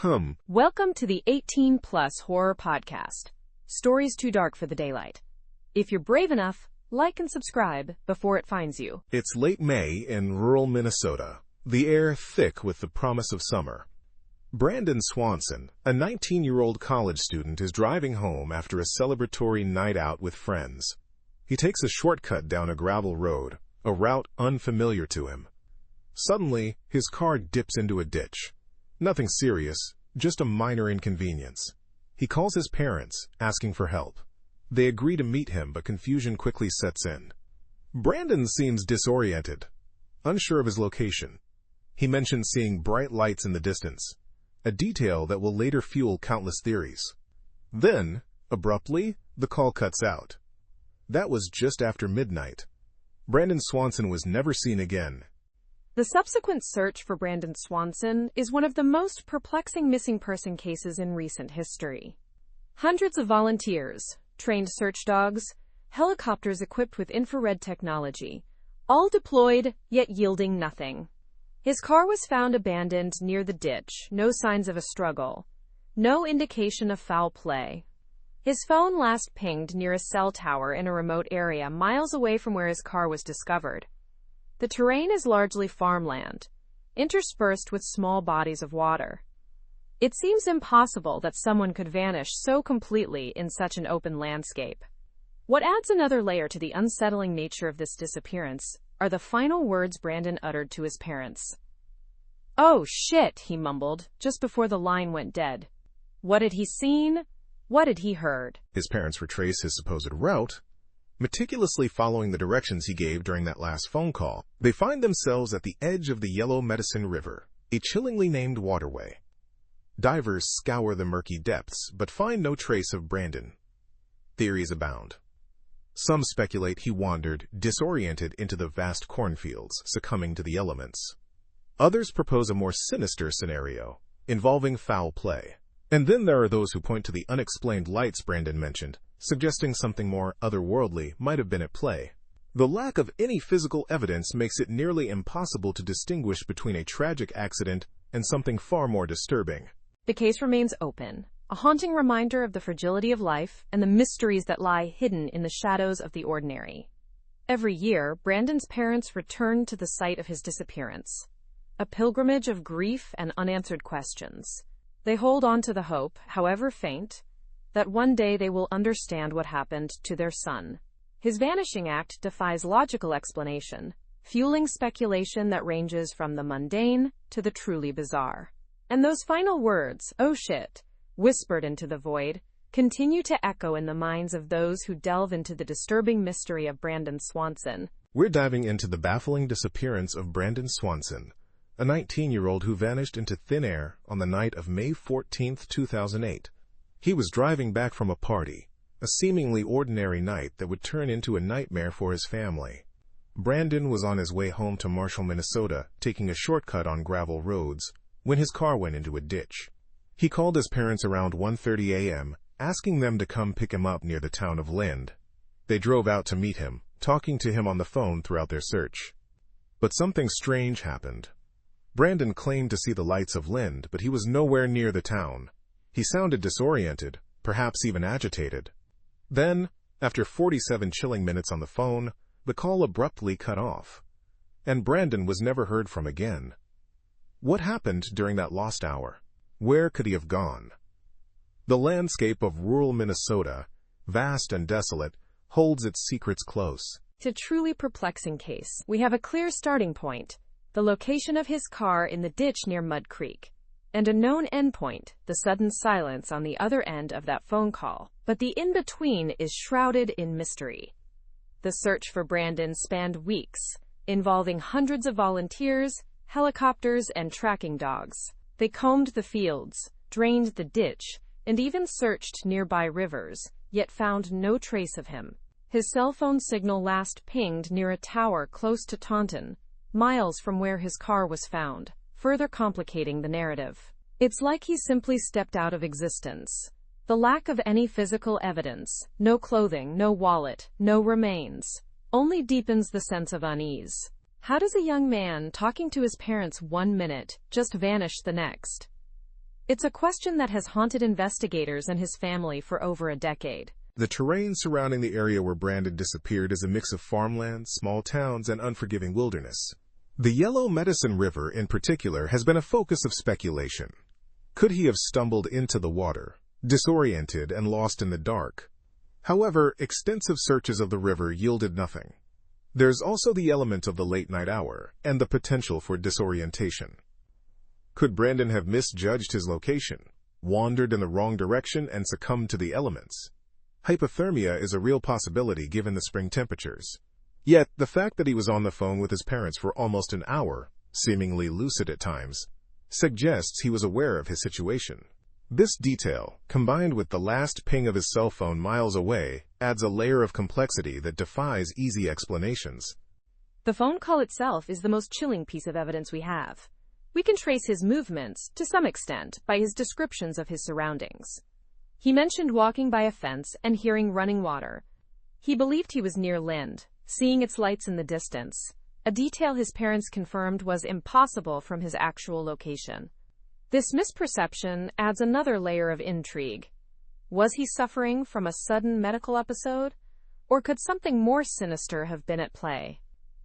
Succumb. Welcome to the 18-plus horror podcast. Stories too dark for the daylight. If you're brave enough, like and subscribe before it finds you. It's late May in rural Minnesota, the air thick with the promise of summer. Brandon Swanson, a 19-year-old college student, is driving home after a celebratory night out with friends. He takes a shortcut down a gravel road, a route unfamiliar to him. Suddenly, his car dips into a ditch. Nothing serious, just a minor inconvenience. He calls his parents, asking for help. They agree to meet him, but confusion quickly sets in. Brandon seems disoriented, unsure of his location. He mentions seeing bright lights in the distance, a detail that will later fuel countless theories. Then, abruptly, the call cuts out. That was just after midnight. Brandon Swanson was never seen again. The subsequent search for Brandon Swanson is one of the most perplexing missing person cases in recent history. Hundreds of volunteers, trained search dogs, helicopters equipped with infrared technology, all deployed, yet yielding nothing. His car was found abandoned near the ditch, no signs of a struggle, no indication of foul play. His phone last pinged near a cell tower in a remote area miles away from where his car was discovered. The terrain is largely farmland, interspersed with small bodies of water. It seems impossible that someone could vanish so completely in such an open landscape. What adds another layer to the unsettling nature of this disappearance are the final words Brandon uttered to his parents. "Oh shit," he mumbled, just before the line went dead. What had he seen? What had he heard? His parents retrace his supposed route, meticulously following the directions he gave during that last phone call. They find themselves at the edge of the Yellow Medicine River, a chillingly named waterway. Divers scour the murky depths, but find no trace of Brandon. Theories abound. Some speculate he wandered, disoriented, into the vast cornfields, succumbing to the elements. Others propose a more sinister scenario, involving foul play. And then there are those who point to the unexplained lights Brandon mentioned, suggesting something more otherworldly might have been at play. The lack of any physical evidence makes it nearly impossible to distinguish between a tragic accident and something far more disturbing. The case remains open, a haunting reminder of the fragility of life and the mysteries that lie hidden in the shadows of the ordinary. Every year, Brandon's parents return to the site of his disappearance, a pilgrimage of grief and unanswered questions. They hold on to the hope, however faint, that one day they will understand what happened to their son. His vanishing act defies logical explanation, fueling speculation that ranges from the mundane to the truly bizarre. And those final words, "oh shit," whispered into the void, continue to echo in the minds of those who delve into the disturbing mystery of Brandon Swanson. We're diving into the baffling disappearance of Brandon Swanson, a 19-year-old who vanished into thin air on the night of May 14, 2008. He was driving back from a party, a seemingly ordinary night that would turn into a nightmare for his family. Brandon was on his way home to Marshall, Minnesota, taking a shortcut on gravel roads, when his car went into a ditch. He called his parents around 1:30 a.m., asking them to come pick him up near the town of Lynd. They drove out to meet him, talking to him on the phone throughout their search. But something strange happened. Brandon claimed to see the lights of Lynd, but he was nowhere near the town. He sounded disoriented, perhaps even agitated. Then, after 47 chilling minutes on the phone, the call abruptly cut off, and Brandon was never heard from again. What happened during that lost hour? Where could he have gone? The landscape of rural Minnesota, vast and desolate, holds its secrets close. It's a truly perplexing case. We have a clear starting point, the location of his car in the ditch near Mud Creek, and a known endpoint, the sudden silence on the other end of that phone call. But the in-between is shrouded in mystery. The search for Brandon spanned weeks, involving hundreds of volunteers, helicopters, and tracking dogs. They combed the fields, drained the ditch, and even searched nearby rivers, yet found no trace of him. His cell phone signal last pinged near a tower close to Taunton, miles from where his car was found, further complicating the narrative. It's like he simply stepped out of existence. The lack of any physical evidence, no clothing, no wallet, no remains, only deepens the sense of unease. How does a young man talking to his parents one minute just vanish the next? It's a question that has haunted investigators and his family for over a decade. The terrain surrounding the area where Brandon disappeared is a mix of farmland, small towns, and unforgiving wilderness. The Yellow Medicine River, in particular, has been a focus of speculation. Could he have stumbled into the water, disoriented and lost in the dark? However, extensive searches of the river yielded nothing. There's also the element of the late-night hour and the potential for disorientation. Could Brandon have misjudged his location, wandered in the wrong direction, and succumbed to the elements? Hypothermia is a real possibility given the spring temperatures. Yet, the fact that he was on the phone with his parents for almost an hour, seemingly lucid at times, suggests he was aware of his situation. This detail, combined with the last ping of his cell phone miles away, adds a layer of complexity that defies easy explanations. The phone call itself is the most chilling piece of evidence we have. We can trace his movements, to some extent, by his descriptions of his surroundings. He mentioned walking by a fence and hearing running water. He believed he was near Lynd, seeing its lights in the distance, a detail his parents confirmed was impossible from his actual location. This misperception adds another layer of intrigue. Was he suffering from a sudden medical episode? Or could something more sinister have been at play?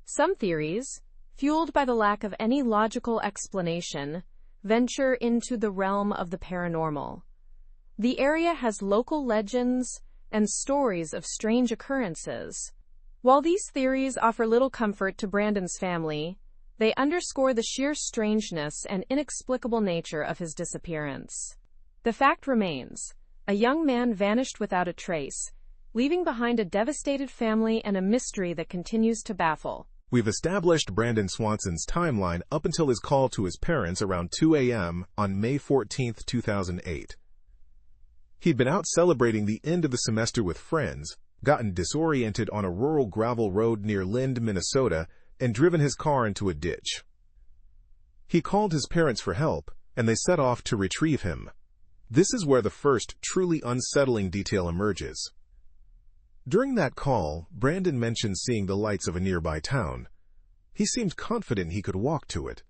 Some theories, fueled by the lack of any logical explanation, venture into the realm of the paranormal. The area has local legends and stories of strange occurrences. While these theories offer little comfort to Brandon's family, they underscore the sheer strangeness and inexplicable nature of his disappearance. The fact remains, a young man vanished without a trace, leaving behind a devastated family and a mystery that continues to baffle. We've established Brandon Swanson's timeline up until his call to his parents around 2 a.m. on May 14, 2008. He'd been out celebrating the end of the semester with friends, gotten disoriented on a rural gravel road near Lynd, Minnesota, and driven his car into a ditch. He called his parents for help, and they set off to retrieve him. This is where the first truly unsettling detail emerges. During that call, Brandon mentioned seeing the lights of a nearby town. He seemed confident he could walk to it.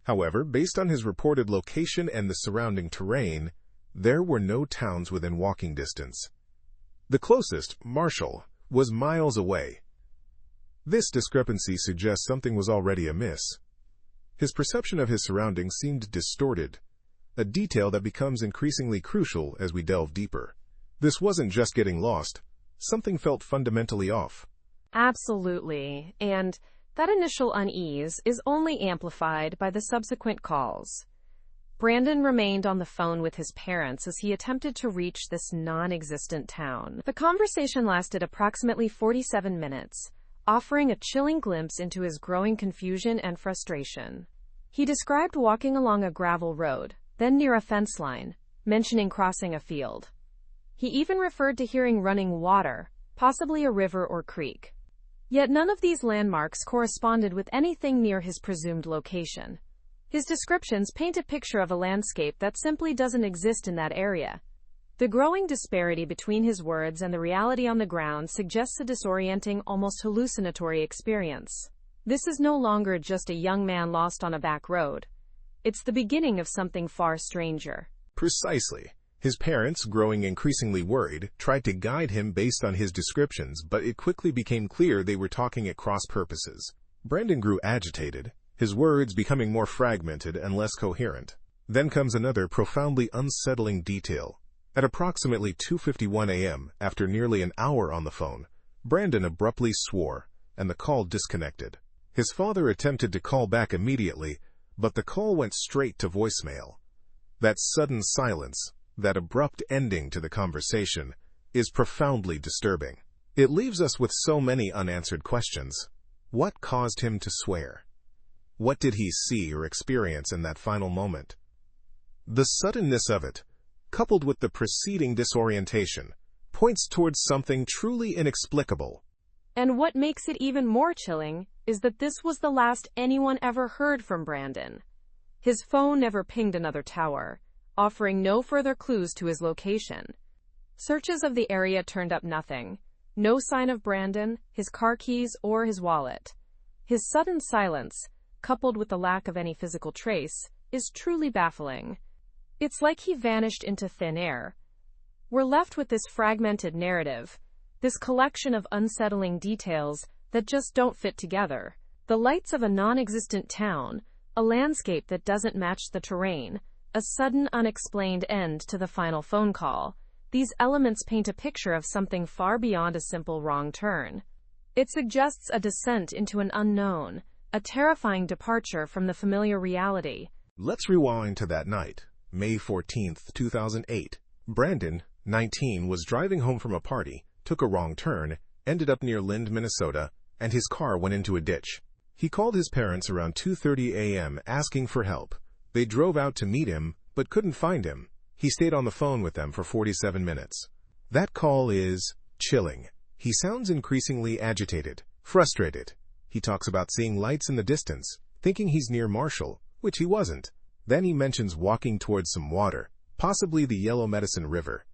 However, based on his reported location and the surrounding terrain, there were no towns within walking distance. The closest, Marshall, was miles away. This discrepancy suggests something was already amiss. His perception of his surroundings seemed distorted, a detail that becomes increasingly crucial as we delve deeper. This wasn't just getting lost. Something felt fundamentally off. Absolutely, and that initial unease is only amplified by the subsequent calls. Brandon remained on the phone with his parents as he attempted to reach this non-existent town. The conversation lasted approximately 47 minutes, offering a chilling glimpse into his growing confusion and frustration. He described walking along a gravel road, then near a fence line, mentioning crossing a field. He even referred to hearing running water, possibly a river or creek. Yet none of these landmarks corresponded with anything near his presumed location. His descriptions paint a picture of a landscape that simply doesn't exist in that area. The growing disparity between his words and the reality on the ground suggests a disorienting, almost hallucinatory experience. This is no longer just a young man lost on a back road. It's the beginning of something far stranger. Precisely. His parents, growing increasingly worried, tried to guide him based on his descriptions, but it quickly became clear they were talking at cross purposes. Brandon grew agitated, his words becoming more fragmented and less coherent. Then comes another profoundly unsettling detail. At approximately 2:51 a.m., after nearly an hour on the phone, Brandon abruptly swore, and the call disconnected. His father attempted to call back immediately, but the call went straight to voicemail. That sudden silence, that abrupt ending to the conversation, is profoundly disturbing. It leaves us with so many unanswered questions. What caused him to swear? What did he see or experience in that final moment? The suddenness of it, coupled with the preceding disorientation, points towards something truly inexplicable. And what makes it even more chilling is that this was the last anyone ever heard from Brandon. His phone never pinged another tower, offering no further clues to his location. Searches of the area turned up nothing. No sign of Brandon, his car keys, or his wallet. His sudden silence, coupled with the lack of any physical trace, is truly baffling. It's like he vanished into thin air. We're left with this fragmented narrative, this collection of unsettling details that just don't fit together. The lights of a non-existent town, a landscape that doesn't match the terrain, a sudden unexplained end to the final phone call. These elements paint a picture of something far beyond a simple wrong turn. It suggests a descent into an unknown, a terrifying departure from the familiar reality. Let's rewind to that night, May 14th, 2008. Brandon, 19, was driving home from a party, took a wrong turn, ended up near Lynd, Minnesota, and his car went into a ditch. He called his parents around 2:30 a.m. asking for help. They drove out to meet him, but couldn't find him. He stayed on the phone with them for 47 minutes. That call is chilling. He sounds increasingly agitated, frustrated. He talks about seeing lights in the distance, thinking he's near Marshall, which he wasn't. Then he mentions walking towards some water, possibly the Yellow Medicine River.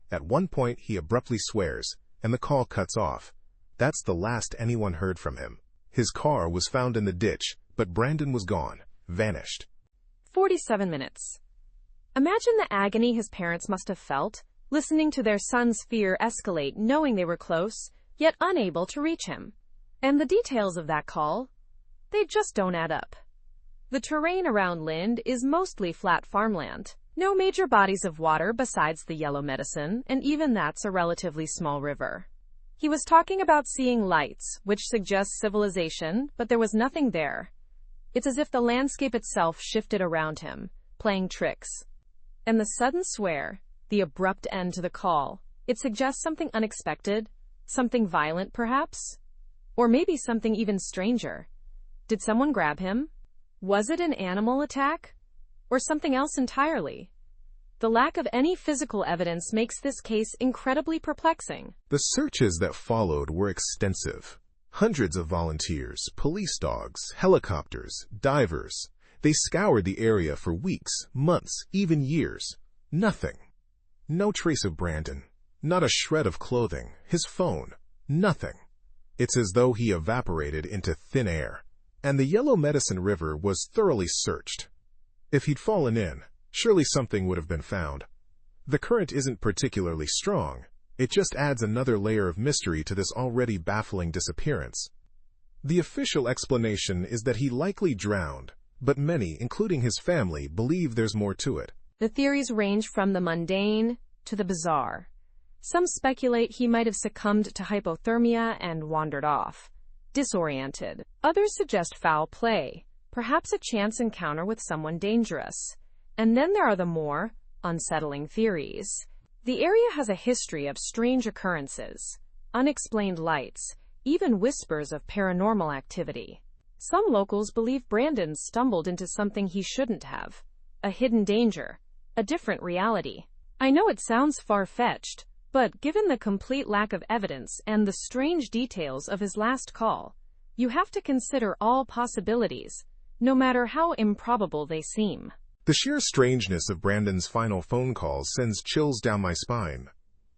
At one point, he abruptly swears, and the call cuts off. That's the last anyone heard from him. His car was found in the ditch, but Brandon was gone, vanished. 47 minutes. Imagine the agony his parents must have felt, listening to their son's fear escalate, knowing they were close, yet unable to reach him. And the details of that call? They just don't add up. The terrain around Lynd is mostly flat farmland. No major bodies of water besides the Yellow Medicine, and even that's a relatively small river. He was talking about seeing lights, which suggests civilization, but there was nothing there. It's as if the landscape itself shifted around him, playing tricks. And the sudden swear, the abrupt end to the call, it suggests something unexpected, something violent perhaps? Or maybe something even stranger. Did someone grab him? Was it an animal attack? Or something else entirely? The lack of any physical evidence makes this case incredibly perplexing. The searches that followed were extensive. Hundreds of volunteers, police dogs, helicopters, divers. They scoured the area for weeks, months, even years. Nothing. No trace of Brandon. Not a shred of clothing, his phone. Nothing. It's as though he evaporated into thin air. And the Yellow Medicine River was thoroughly searched. If he'd fallen in, surely something would have been found. The current isn't particularly strong. It just adds another layer of mystery to this already baffling disappearance. The official explanation is that he likely drowned, but many, including his family, believe there's more to it. The theories range from the mundane to the bizarre. Some speculate he might have succumbed to hypothermia and wandered off, disoriented. Others suggest foul play, perhaps a chance encounter with someone dangerous. And then there are the more unsettling theories. The area has a history of strange occurrences, unexplained lights, even whispers of paranormal activity. Some locals believe Brandon stumbled into something he shouldn't have. A hidden danger, a different reality. I know it sounds far-fetched, but given the complete lack of evidence and the strange details of his last call, you have to consider all possibilities, no matter how improbable they seem. The sheer strangeness of Brandon's final phone call sends chills down my spine.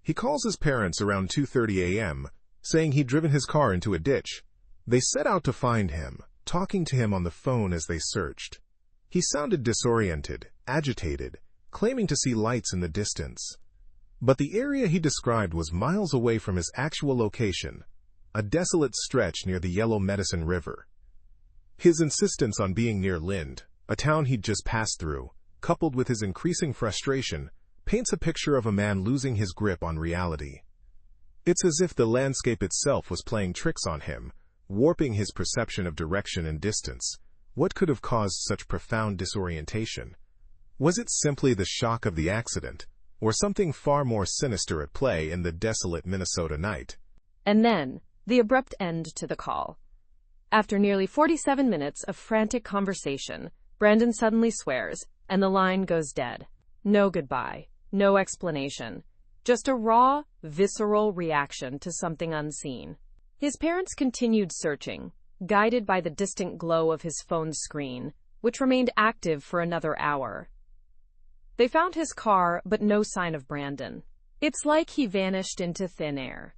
He calls his parents around 2:30 a.m., saying he'd driven his car into a ditch. They set out to find him, talking to him on the phone as they searched. He sounded disoriented, agitated, claiming to see lights in the distance. But the area he described was miles away from his actual location, a desolate stretch near the Yellow Medicine River. His insistence on being near Lynd, a town he'd just passed through, coupled with his increasing frustration, paints a picture of a man losing his grip on reality. It's as if the landscape itself was playing tricks on him, warping his perception of direction and distance. What could have caused such profound disorientation? Was it simply the shock of the accident, or something far more sinister at play in the desolate Minnesota night? And then, the abrupt end to the call. After nearly 47 minutes of frantic conversation, Brandon suddenly swears, and the line goes dead. No goodbye, no explanation. Just a raw, visceral reaction to something unseen. His parents continued searching, guided by the distant glow of his phone screen, which remained active for another hour. They found his car, but no sign of Brandon. It's like he vanished into thin air.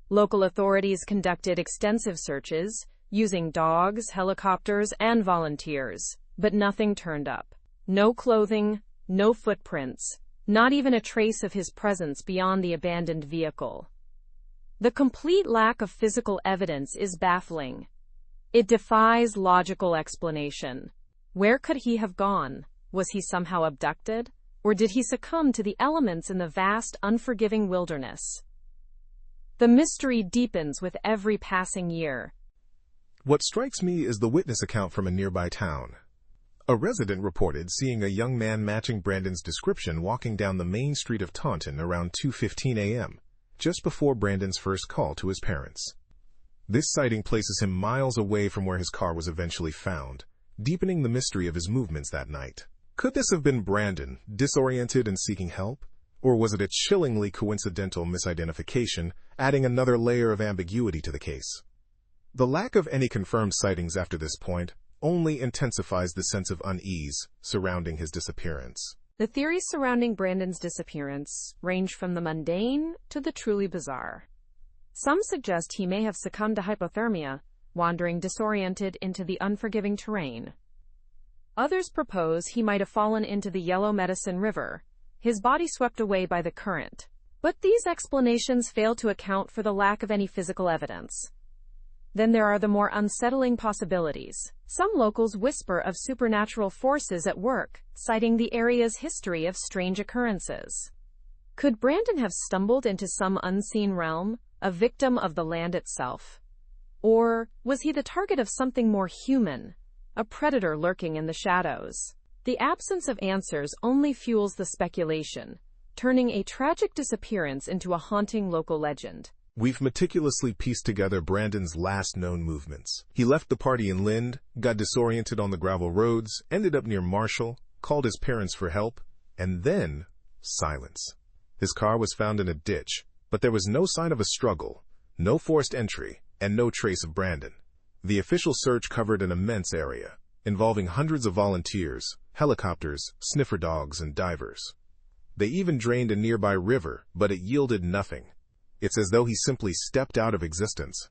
Local authorities conducted extensive searches, using dogs, helicopters, and volunteers, but nothing turned up. No clothing, No footprints, not even a trace of his presence beyond the abandoned vehicle. The complete lack of physical evidence is baffling. It defies logical explanation. Where could he have gone? Was he somehow abducted? Or did he succumb to the elements in the vast, unforgiving wilderness? The mystery deepens with every passing year. What strikes me is the witness account from a nearby town. A resident reported seeing a young man matching Brandon's description walking down the main street of Taunton around 2:15 a.m., just before Brandon's first call to his parents. This sighting places him miles away from where his car was eventually found, deepening the mystery of his movements that night. Could this have been Brandon, disoriented and seeking help? Or was it a chillingly coincidental misidentification, adding another layer of ambiguity to the case? The lack of any confirmed sightings after this point only intensifies the sense of unease surrounding his disappearance. The theories surrounding Brandon's disappearance range from the mundane to the truly bizarre. Some suggest he may have succumbed to hypothermia, wandering disoriented into the unforgiving terrain. Others propose he might have fallen into the Yellow Medicine River, his body swept away by the current. But these explanations fail to account for the lack of any physical evidence. Then there are the more unsettling possibilities. Some locals whisper of supernatural forces at work, citing the area's history of strange occurrences. Could Brandon have stumbled into some unseen realm, a victim of the land itself? Or was he the target of something more human, a predator lurking in the shadows? The absence of answers only fuels the speculation, turning a tragic disappearance into a haunting local legend. We've meticulously pieced together Brandon's last known movements. He left the party in Lynd, got disoriented on the gravel roads, ended up near Marshall, called his parents for help, and then silence. His car was found in a ditch, but there was no sign of a struggle, no forced entry, and no trace of Brandon. The official search covered an immense area, involving hundreds of volunteers, helicopters, sniffer dogs, and divers. They even drained a nearby river, but it yielded nothing. It's as though he simply stepped out of existence.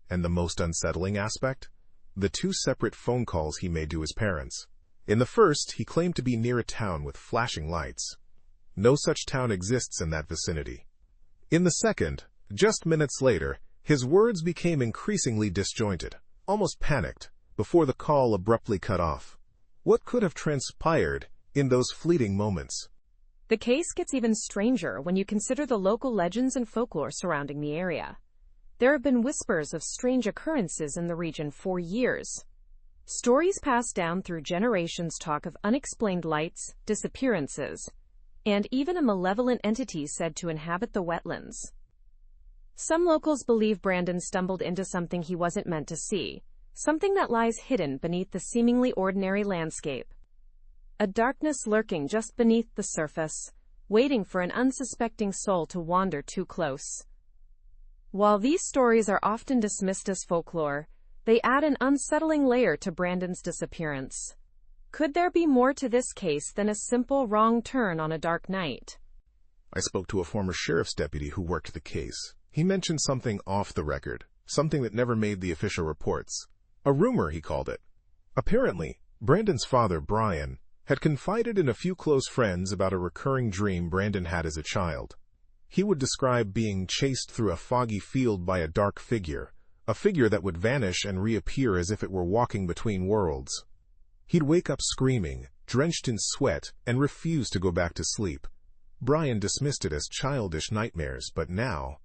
And the most unsettling aspect? The two separate phone calls he made to his parents. In the first, he claimed to be near a town with flashing lights. No such town exists in that vicinity. In the second, just minutes later, his words became increasingly disjointed, almost panicked, before the call abruptly cut off. What could have transpired in those fleeting moments? The case gets even stranger when you consider the local legends and folklore surrounding the area. There have been whispers of strange occurrences in the region for years. Stories passed down through generations talk of unexplained lights, disappearances, and even a malevolent entity said to inhabit the wetlands. Some locals believe Brandon stumbled into something he wasn't meant to see, something that lies hidden beneath the seemingly ordinary landscape. A darkness lurking just beneath the surface, waiting for an unsuspecting soul to wander too close. While these stories are often dismissed as folklore, they add an unsettling layer to Brandon's disappearance. Could there be more to this case than a simple wrong turn on a dark night? I spoke to a former sheriff's deputy who worked the case. He mentioned something off the record, something that never made the official reports. A rumor, he called it. Apparently, Brandon's father, Brian, had confided in a few close friends about a recurring dream Brandon had as a child. He would describe being chased through a foggy field by a dark figure, a figure that would vanish and reappear as if it were walking between worlds. He'd wake up screaming, drenched in sweat, and refuse to go back to sleep. Brian dismissed it as childish nightmares, but now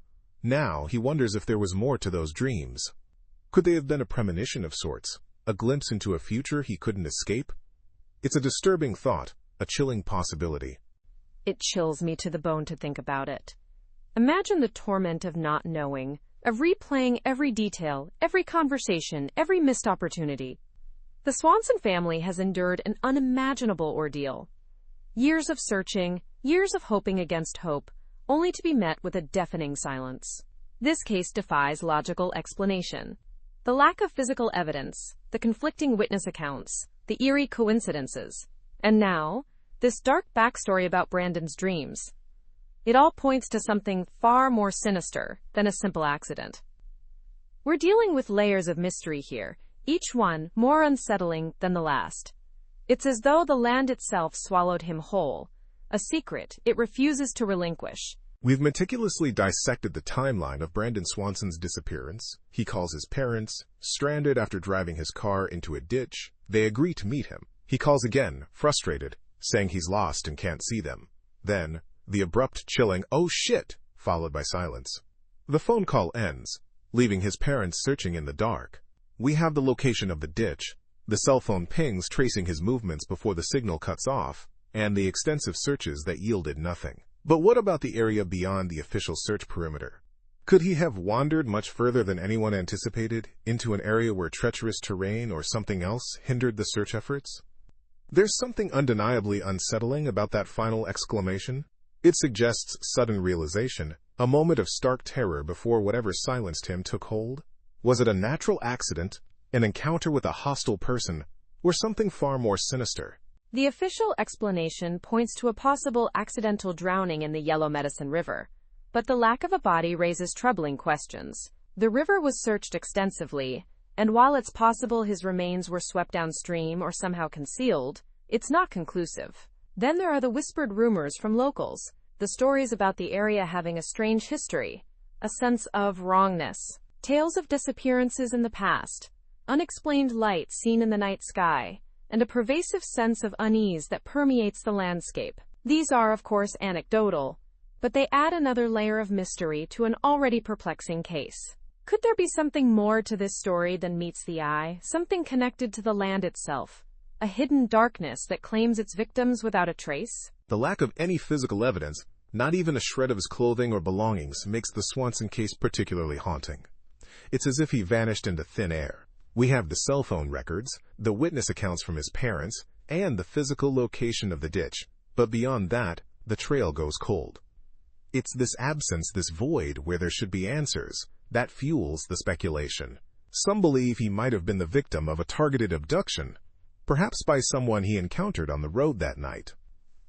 he wonders if there was more to those dreams. Could they have been a premonition of sorts, a glimpse into a future he couldn't escape? It's a disturbing thought, a chilling possibility. It chills me to the bone to think about it. Imagine the torment of not knowing, of replaying every detail, every conversation, every missed opportunity. The Swanson family has endured an unimaginable ordeal. Years of searching, years of hoping against hope, only to be met with a deafening silence. This case defies logical explanation. The lack of physical evidence, the conflicting witness accounts, the eerie coincidences, and now, this dark backstory about Brandon's dreams. It all points to something far more sinister than a simple accident. We're dealing with layers of mystery here, each one more unsettling than the last. It's as though the land itself swallowed him whole, a secret it refuses to relinquish. We've meticulously dissected the timeline of Brandon Swanson's disappearance. He calls his parents, stranded after driving his car into a ditch. They agree to meet him. He calls again, frustrated, saying he's lost and can't see them. Then, the abrupt, chilling, "Oh shit," followed by silence. The phone call ends, leaving his parents searching in the dark. We have the location of the ditch, the cell phone pings tracing his movements before the signal cuts off, and the extensive searches that yielded nothing. But what about the area beyond the official search perimeter? Could he have wandered much further than anyone anticipated, into an area where treacherous terrain or something else hindered the search efforts? There's something undeniably unsettling about that final exclamation. It suggests sudden realization, a moment of stark terror before whatever silenced him took hold. Was it a natural accident, an encounter with a hostile person, or something far more sinister? The official explanation points to a possible accidental drowning in the Yellow Medicine River, but the lack of a body raises troubling questions. The river was searched extensively, and while it's possible his remains were swept downstream or somehow concealed, it's not conclusive. Then there are the whispered rumors from locals, the stories about the area having a strange history, a sense of wrongness, tales of disappearances in the past, unexplained light seen in the night sky, and a pervasive sense of unease that permeates the landscape. These are, of course, anecdotal, but they add another layer of mystery to an already perplexing case. Could there be something more to this story than meets the eye, something connected to the land itself, a hidden darkness that claims its victims without a trace? The lack of any physical evidence, not even a shred of his clothing or belongings, makes the Swanson case particularly haunting. It's as if he vanished into thin air. We have the cell phone records, the witness accounts from his parents, and the physical location of the ditch, but beyond that, the trail goes cold. It's this absence, this void where there should be answers, that fuels the speculation. Some believe he might have been the victim of a targeted abduction, perhaps by someone he encountered on the road that night.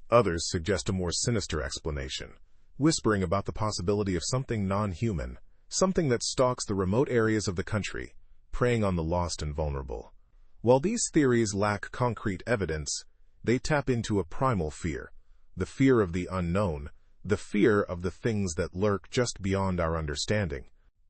Others suggest a more sinister explanation, whispering about the possibility of something non-human, something that stalks the remote areas of the country, preying on the lost and vulnerable. While these theories lack concrete evidence, they tap into a primal fear, the fear of the unknown, the fear of the things that lurk just beyond our understanding.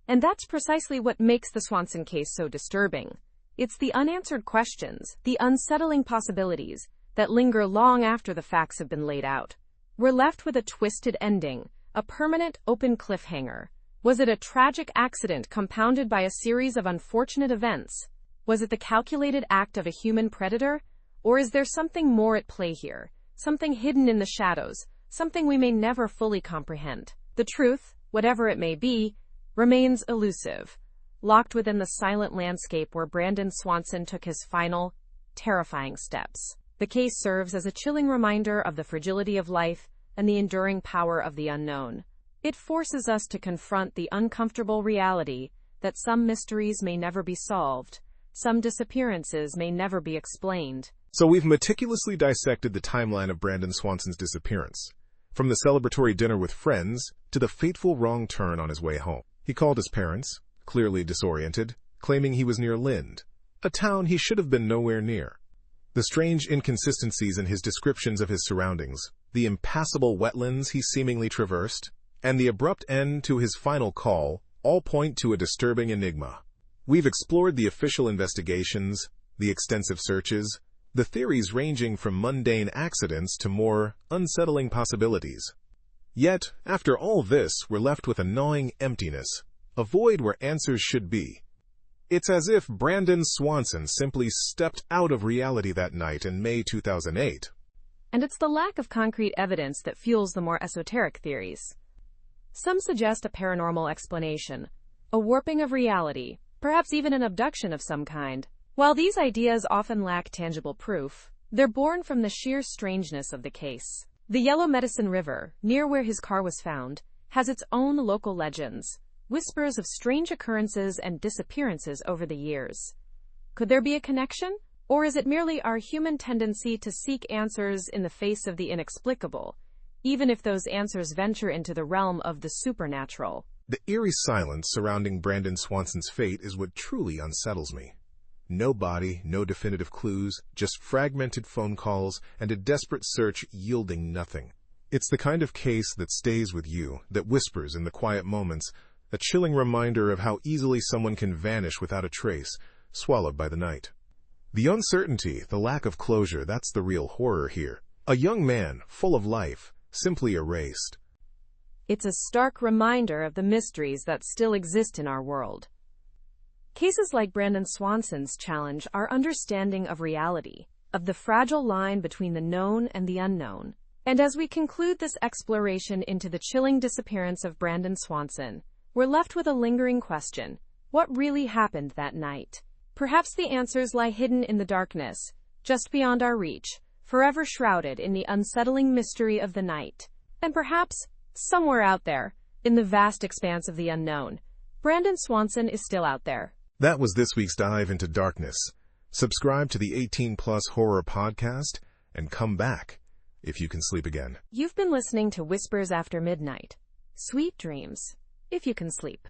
And that's precisely what makes the Swanson case so disturbing. It's the unanswered questions, the unsettling possibilities, that linger long after the facts have been laid out. We're left with a twisted ending, a permanent open cliffhanger. Was it a tragic accident compounded by a series of unfortunate events? Was it the calculated act of a human predator? Or is there something more at play here? Something hidden in the shadows, something we may never fully comprehend. The truth, whatever it may be, remains elusive, locked within the silent landscape where Brandon Swanson took his final, terrifying steps. The case serves as a chilling reminder of the fragility of life and the enduring power of the unknown. It forces us to confront the uncomfortable reality that some mysteries may never be solved, some disappearances may never be explained. So we've meticulously dissected the timeline of Brandon Swanson's disappearance, from the celebratory dinner with friends to the fateful wrong turn on his way home. He called his parents, clearly disoriented, claiming he was near Lynd, a town he should have been nowhere near. The strange inconsistencies in his descriptions of his surroundings, the impassable wetlands he seemingly traversed, and the abrupt end to his final call all point to a disturbing enigma. We've explored the official investigations, the extensive searches, the theories ranging from mundane accidents to more unsettling possibilities. Yet, after all this, we're left with a gnawing emptiness, a void where answers should be. It's as if Brandon Swanson simply stepped out of reality that night in May 2008. And it's the lack of concrete evidence that fuels the more esoteric theories. Some suggest a paranormal explanation, a warping of reality, perhaps even an abduction of some kind. While these ideas often lack tangible proof, they're born from the sheer strangeness of the case. The Yellow Medicine River, near where his car was found, has its own local legends, whispers of strange occurrences and disappearances over the years. Could there be a connection? Or is it merely our human tendency to seek answers in the face of the inexplicable, even if those answers venture into the realm of the supernatural? The eerie silence surrounding Brandon Swanson's fate is what truly unsettles me. No body, no definitive clues, just fragmented phone calls and a desperate search yielding nothing. It's the kind of case that stays with you, that whispers in the quiet moments, a chilling reminder of how easily someone can vanish without a trace, swallowed by the night. The uncertainty, the lack of closure, that's the real horror here. A young man, full of life, simply erased. It's a stark reminder of the mysteries that still exist in our world. Cases like Brandon Swanson's challenge our understanding of reality, of the fragile line between the known and the unknown. And as we conclude this exploration into the chilling disappearance of Brandon Swanson, we're left with a lingering question. What really happened that night? Perhaps the answers lie hidden in the darkness, just beyond our reach, forever shrouded in the unsettling mystery of the night. And perhaps, somewhere out there, in the vast expanse of the unknown, Brandon Swanson is still out there. That was this week's dive into darkness. Subscribe to the 18+ Horror Podcast and come back if you can sleep again. You've been listening to Whispers After Midnight. Sweet dreams, if you can sleep.